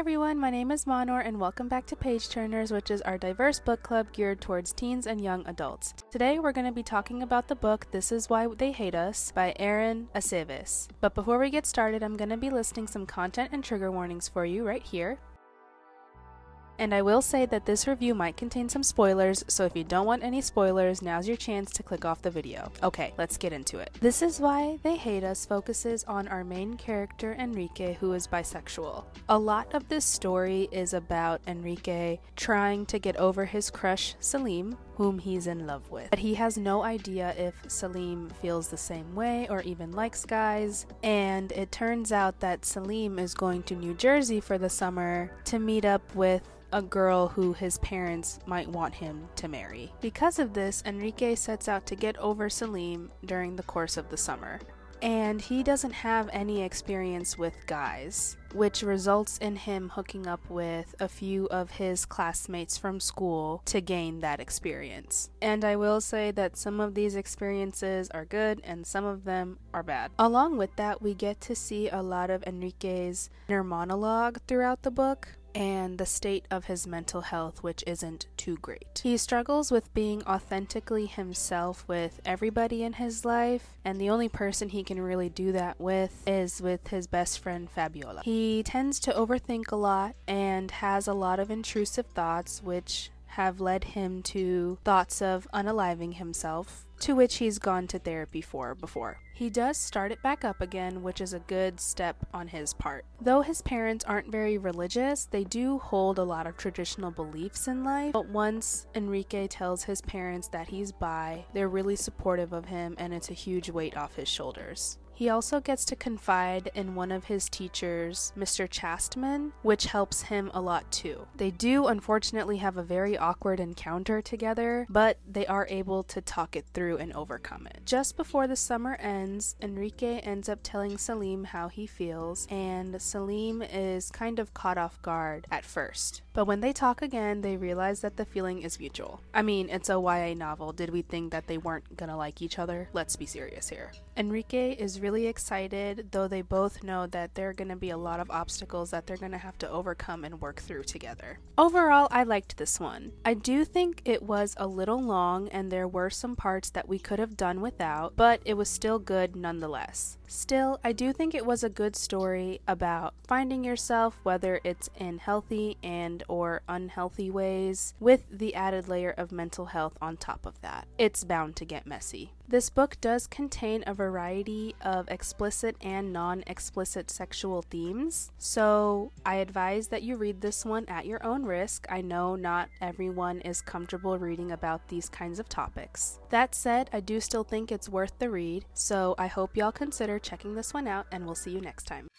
everyone, my name is Manor and welcome back to Page Turners, which is our diverse book club geared towards teens and young adults. Today we're going to be talking about the book This Is Why They Hate Us by Aaron Aceves. But before we get started, I'm going to be listing some content and trigger warnings for you right here. And I will say that this review might contain some spoilers, so if you don't want any spoilers, now's your chance to click off the video. Okay, let's get into it. This Is Why They Hate Us focuses on our main character, Enrique, who is bisexual. A lot of this story is about Enrique trying to get over his crush, Salim, whom he's in love with. But he has no idea if Salim feels the same way or even likes guys, and it turns out that Salim is going to New Jersey for the summer to meet up with a girl who his parents might want him to marry. Because of this, Enrique sets out to get over Salim during the course of the summer. And he doesn't have any experience with guys, which results in him hooking up with a few of his classmates from school to gain that experience. And I will say that some of these experiences are good and some of them are bad. Along with that, we get to see a lot of Enrique's inner monologue throughout the book, and the state of his mental health, which isn't too great. He struggles with being authentically himself with everybody in his life, and the only person he can really do that with is with his best friend Fabiola. He tends to overthink a lot and has a lot of intrusive thoughts, which have led him to thoughts of unaliving himself, to which he's gone to therapy for before. He does start it back up again, which is a good step on his part. Though his parents aren't very religious, they do hold a lot of traditional beliefs in life. But once Enrique tells his parents that he's bi, they're really supportive of him, and it's a huge weight off his shoulders. He also gets to confide in one of his teachers, Mr. Chastman, which helps him a lot too. They do unfortunately have a very awkward encounter together, but they are able to talk it through and overcome it. Just before the summer ends, Enrique ends up telling Salim how he feels, and Salim is kind of caught off guard at first. But when they talk again, they realize that the feeling is mutual. I mean, it's a YA novel. Did we think that they weren't gonna like each other? Let's be serious here. Enrique is really excited, though they both know that there are going to be a lot of obstacles that they're going to have to overcome and work through together. Overall, I liked this one. I do think it was a little long and there were some parts that we could have done without, but it was still good nonetheless. Still, I do think it was a good story about finding yourself, whether it's in healthy and or unhealthy ways, with the added layer of mental health on top of that. It's bound to get messy. This book does contain a variety of explicit and non-explicit sexual themes, so I advise that you read this one at your own risk. I know not everyone is comfortable reading about these kinds of topics. That said, I do still think it's worth the read, so I hope y'all consider checking this one out, and we'll see you next time.